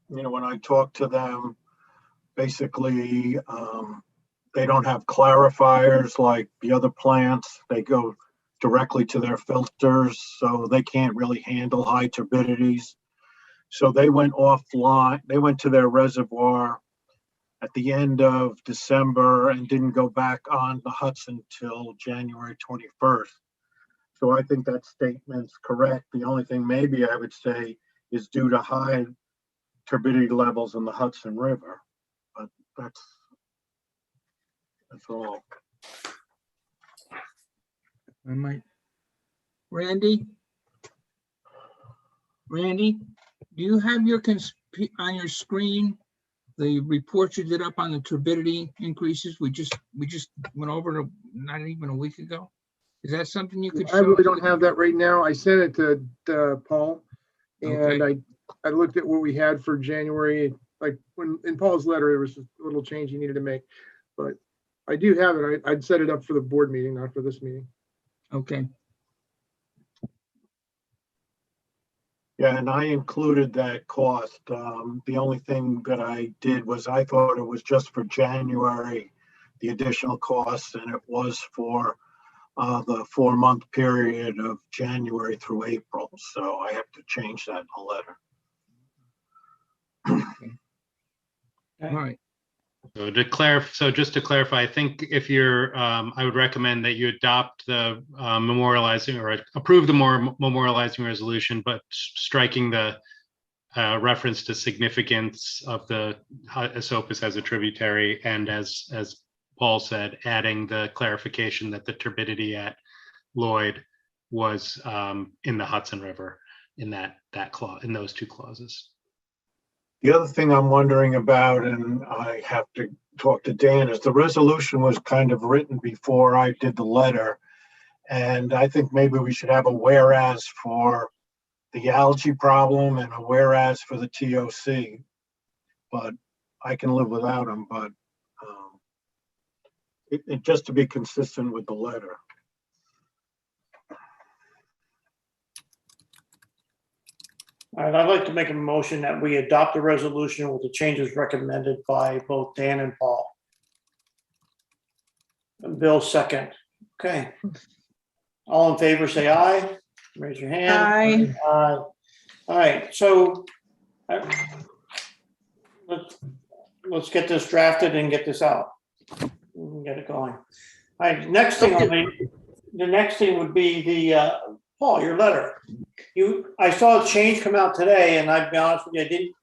When I talk to them, basically, they don't have clarifiers like the other plants. They go directly to their filters, so they can't really handle high turbidities. So they went offline. They went to their reservoir at the end of December and didn't go back on the Hudson till January 21st. So I think that statement's correct. The only thing maybe I would say is due to high turbidity levels in the Hudson River, but that's all. I might. Randy, do you have on your screen the report you did up on the turbidity increases? We just went over it not even a week ago. Is that something you could show? I really don't have that right now. I sent it to Paul, and Okay. I looked at what we had for January. Like when in Paul's letter, there was a little change he needed to make, but I do have it. I'd set it up for the board meeting, not for this meeting. Okay. Yeah, and I included that cost. The only thing that I did was I thought it was just for January, the additional costs, and it was for the 4-month period of January through April. So I have to change that in the letter. All right. So just to clarify, I think if you're, I would recommend that you adopt the memorializing or approve the memorializing resolution, but striking the reference to significance of the SOPAS as a tributary, and as Paul said, adding the clarification that the turbidity at Lloyd was in the Hudson River in that clause, in those 2 clauses. The other thing I'm wondering about, and I have to talk to Dan, is the resolution was kind of written before I did the letter. And I think maybe we should have a whereas for the algae problem and a whereas for the TOC. But I can live without them, but it just to be consistent with the letter. All right, I'd like to make a motion that we adopt the resolution with the changes recommended by both Dan and Paul. And Bill, second. Okay. All in favor, say aye. Raise your hand. Aye. Aye. All right, so let's get this drafted and get this out. We can get it going. All right, next thing on the next thing would be the Paul, your letter. I saw a change come out today, and I'll be honest with you, I didn't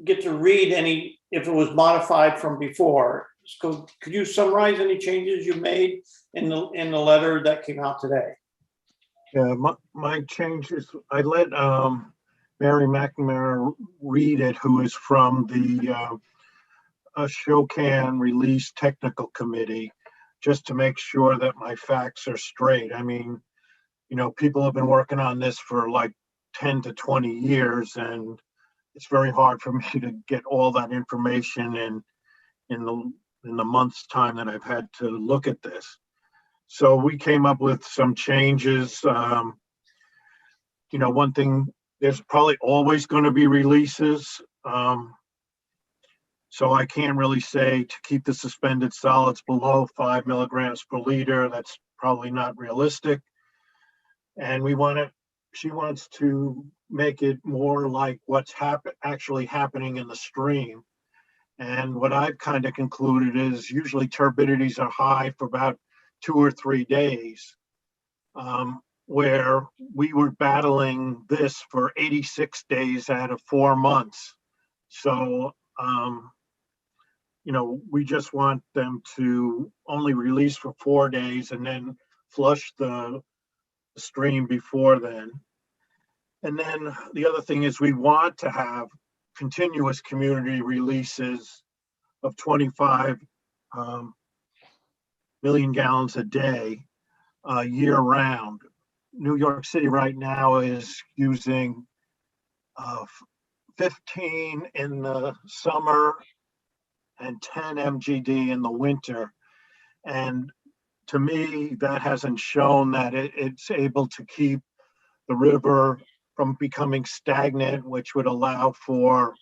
get to read any if it was modified from before. So could you summarize any changes you made in the letter that came out today? Yeah, my changes, I let Mary McNamara read it, who is from the Shokan Release Technical Committee, just to make sure that my facts are straight. I mean, you know, people have been working on this for like 10 to 20 years, and it's very hard for me to get all that information in the month's time that I've had to look at this. So we came up with some changes. You know, one thing, there's probably always going to be releases. So I can't really say to keep the suspended solids below 5 milligrams per liter. That's probably not realistic. And she wants to make it more like what's actually happening in the stream. And what I've kind of concluded is usually turbidities are high for about 2 or 3 days, where we were battling this for 86 days out of 4 months. So, you know, we just want them to only release for 4 days and then flush the stream before then. And then the other thing is we want to have continuous community releases of 25 million gallons a day, year round. New York City right now is using 15 in the summer and 10 MGD in the winter. And to me, that hasn't shown that it's able to keep the river from becoming stagnant, which would allow for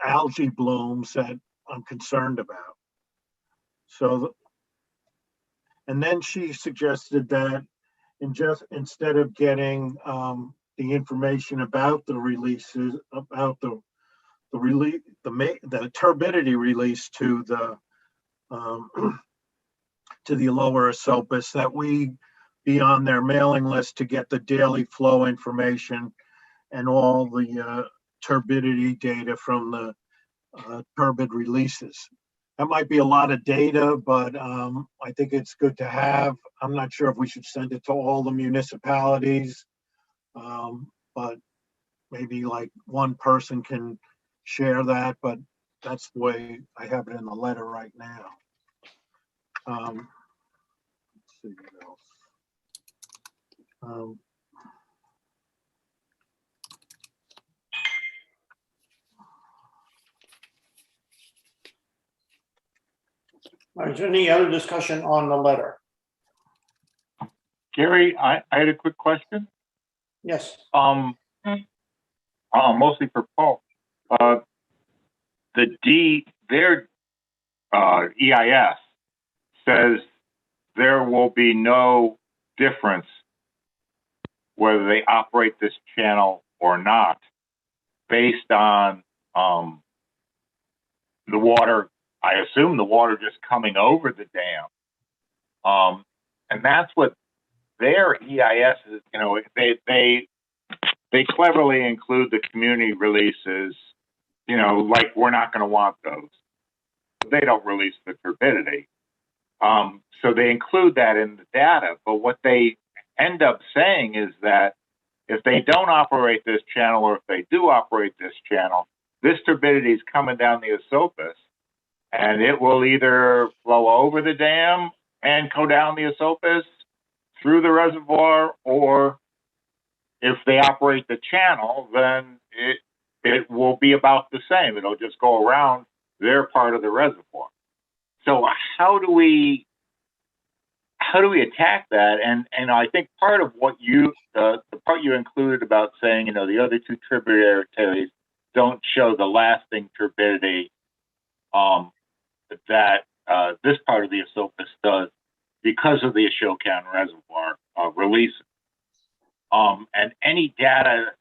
algae blooms that I'm concerned about. So, and then she suggested that instead of getting the information about the releases, about the turbidity release to the lower Esopus, that we be on their mailing list to get the daily flow information and all the turbidity data from the turbid releases. That might be a lot of data, but I think it's good to have. I'm not sure if we should send it to all the municipalities, but maybe like one person can share that, but that's the way I have it in the letter right now. Let's see what else. All right, is there any other discussion on the letter? Gary, I had a quick question. Yes. Mostly for Paul. Their EIS says there will be no difference whether they operate this channel or not, based on the water. I assume the water just coming over the dam, and that's what their EIS is. You know, they cleverly include the community releases. You know, like we're not going to want those. They don't release the turbidity, so they include that in the data. But what they end up saying is that if they don't operate this channel, or if they do operate this channel, this turbidity is coming down the Esopus, and it will either flow over the dam and go down the Esopus through the reservoir, or if they operate the channel, then it will be about the same. It'll just go around their part of the reservoir. So how do we attack that? And I think part of what the part you included about saying, you know, the other two tributaries don't show the lasting turbidity that this part of the Esopus does. because of the Ashokan Reservoir release. And any data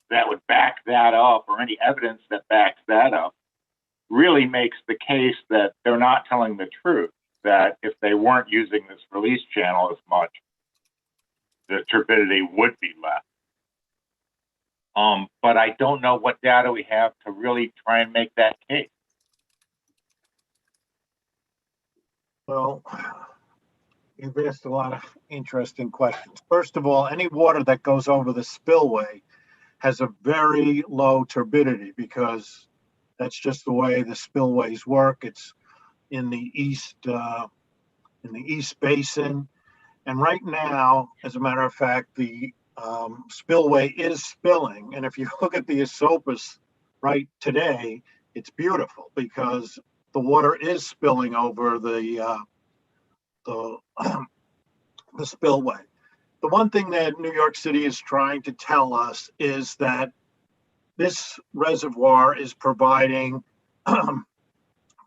that would back that up, or any evidence that backs that up, really makes the case that they're not telling the truth, that if they weren't using this release channel as much, the turbidity would be less. But I don't know what data we have to really try and make that case. Well, you've asked a lot of interesting questions. First of all, any water that goes over the spillway has a very low turbidity because that's just the way the spillways work. It's in the east basin, and right now, as a matter of fact, the spillway is spilling. And if you look at the Esopus right today, it's beautiful because the water is spilling over the spillway. The one thing that New York City is trying to tell us is that this reservoir is providing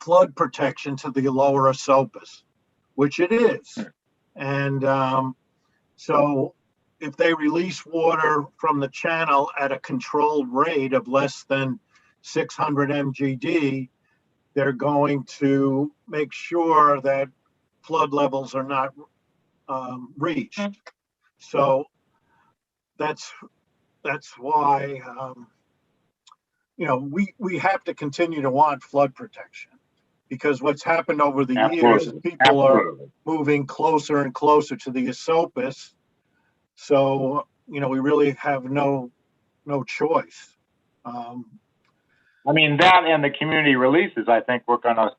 flood protection to the lower Esopus, which it is. And so if they release water from the channel at a controlled rate of less than 600 MGD, they're going to make sure that flood levels are not reached. So that's why we have to continue to want flood protection, because what's happened over the years is people are moving closer and closer to the Esopus. So we really have no choice. I mean, that and the community releases, I think we're gonna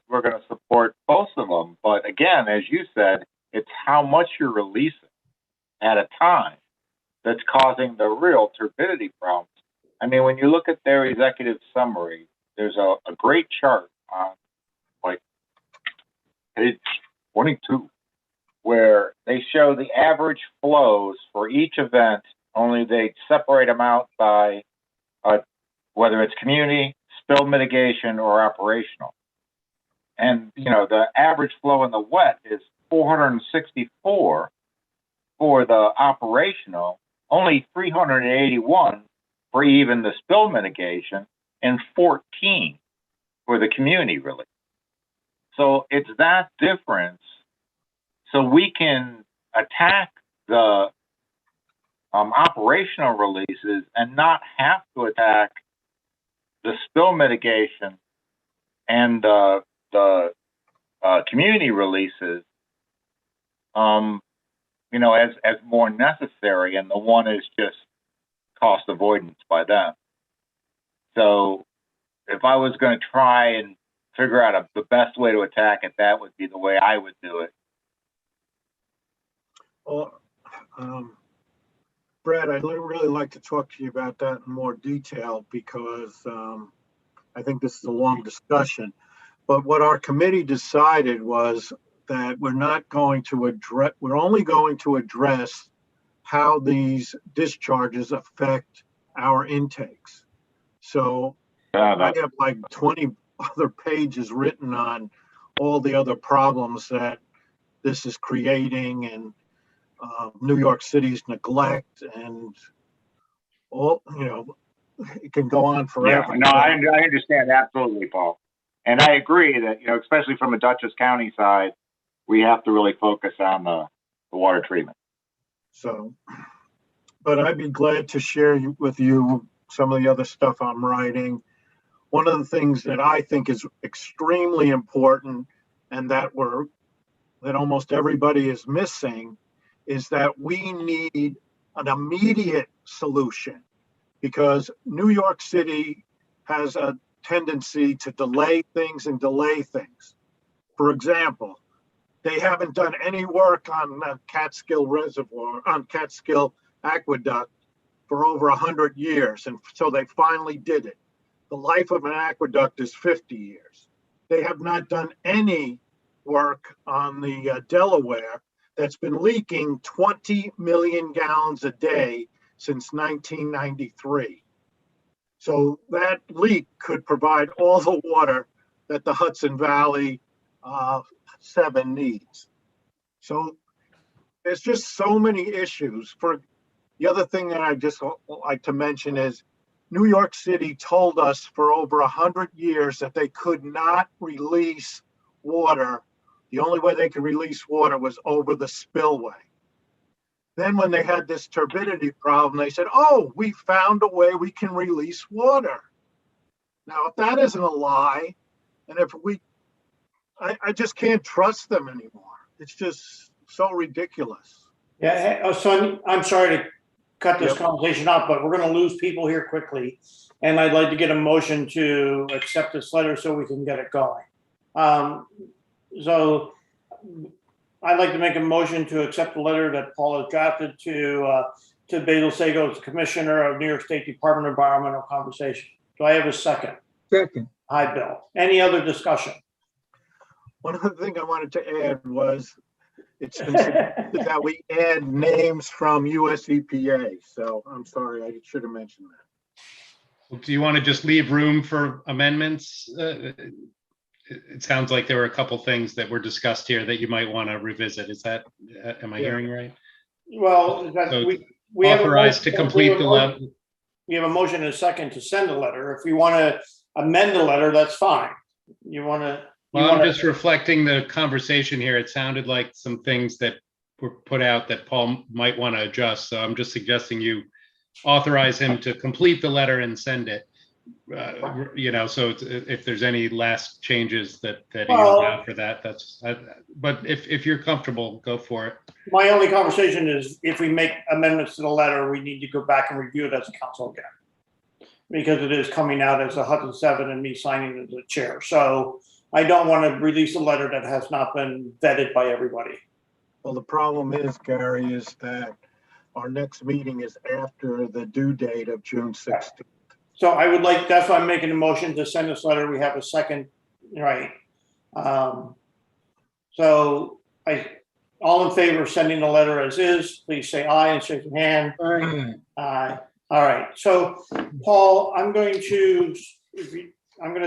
support both of them. But again, as you said, it's how much you're releasing at a time that's causing the real turbidity problems. I mean, when you look at their executive summary, there's a great chart on like page 22 where they show the average flows for each event, only they separate them out by whether it's community, spill mitigation, or operational. And, the average flow in the wet is 464 for the operational, only 381 for even the spill mitigation, and 14 for the community release. So it's that difference. So we can attack the operational releases and not have to attack the spill mitigation and the community releases, as more necessary, and the one is just cost avoidance by them. So if I was going to try and figure out the best way to attack it, that would be the way I would do it. Well, Brad, I'd really like to talk to you about that in more detail because I think this is a long discussion. But what our committee decided was that we're only going to address how these discharges affect our intakes. So I have like 20 other pages written on all the other problems that this is creating, and New York City's neglect, and all, it can go on forever. Yeah, no, I understand absolutely, Paul. And I agree that, especially from a Dutchess County side, we have to really focus on the water treatment. So, but I'd be glad to share with you some of the other stuff I'm writing. One of the things that I think is extremely important, and that almost everybody is missing, is that we need an immediate solution, because New York City has a tendency to delay things. For example, they haven't done any work on Catskill Reservoir, on Catskill Aqueduct for over 100 years. And so they finally did it. The life of an aqueduct is 50 years. They have not done any work on the Delaware that's been leaking 20 million gallons a day since 1993. So that leak could provide all the water that the Hudson Valley 7 needs. So there's just so many issues. For the other thing that I just like to mention is New York City told us for over 100 years that they could not release water. The only way they could release water was over the spillway. Then when they had this turbidity problem, they said, oh, we found a way we can release water. Now, if that isn't a lie, and if I just can't trust them anymore. It's just so ridiculous. Yeah, so I'm sorry to cut this Yep. conversation off, but we're gonna lose people here quickly. And I'd like to get a motion to accept this letter so we can get it going. So I'd like to make a motion to accept the letter that Paul has drafted to Basil Sago, as Commissioner of New York State Department of Environmental Conservation. Do I have a second? Second. Hi, Bill. Any other discussion? One other thing I wanted to add was it's been suggested that we add names from US EPA. So I'm sorry, I should have mentioned that. Do you want to just leave room for amendments? It sounds like there were a couple things that were discussed here that you might want to revisit. Is that, am I hearing right? Well, So we have a authorized to motion- complete the letter. We have a motion and a second to send a letter. If we want to amend the letter, that's fine. You want to? Well, I'm just reflecting the conversation here. It sounded like some things that were put out that Paul might want to adjust. So I'm just suggesting you authorize him to complete the letter and send it. So if there's any last changes that he will have for that, but if you're comfortable, go for it. My only conversation is if we make amendments to the letter, we need to go back and review it as a council again. Because it is coming out as a Hudson 7 and me signing as a chair. So I don't want to release a letter that has not been vetted by everybody. Well, the problem is, Gary, is that our next meeting is after the due date of June 16th. So I would like, that's why I'm making a motion to send this letter. We have a second, right? So all in favor of sending the letter as is, please say aye and shake your hand. Aye. All right. So Paul, I'm going to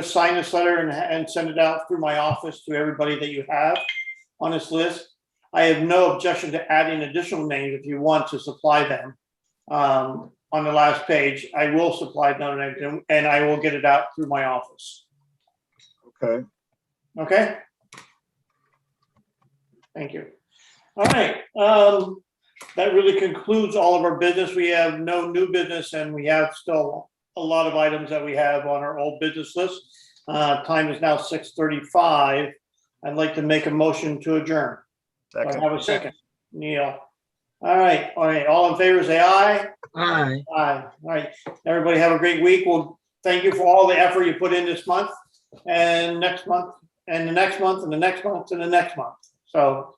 sign this letter and send it out through my office to everybody that you have on this list. I have no objection to adding additional names if you want to supply them. On the last page, I will supply them and I will get it out through my office. Okay. Okay? Thank you. All right. That really concludes all of our business. We have no new business and we have still a lot of items that we have on our old business list. Time is now 6:35. I'd like to make a motion to adjourn. Second. I have a second. Neil. All right. All in favor, say aye. Aye. Aye. All right. Everybody have a great week. Well, thank you for all the effort you put in this month and next month and the next month and the next month and the next month. So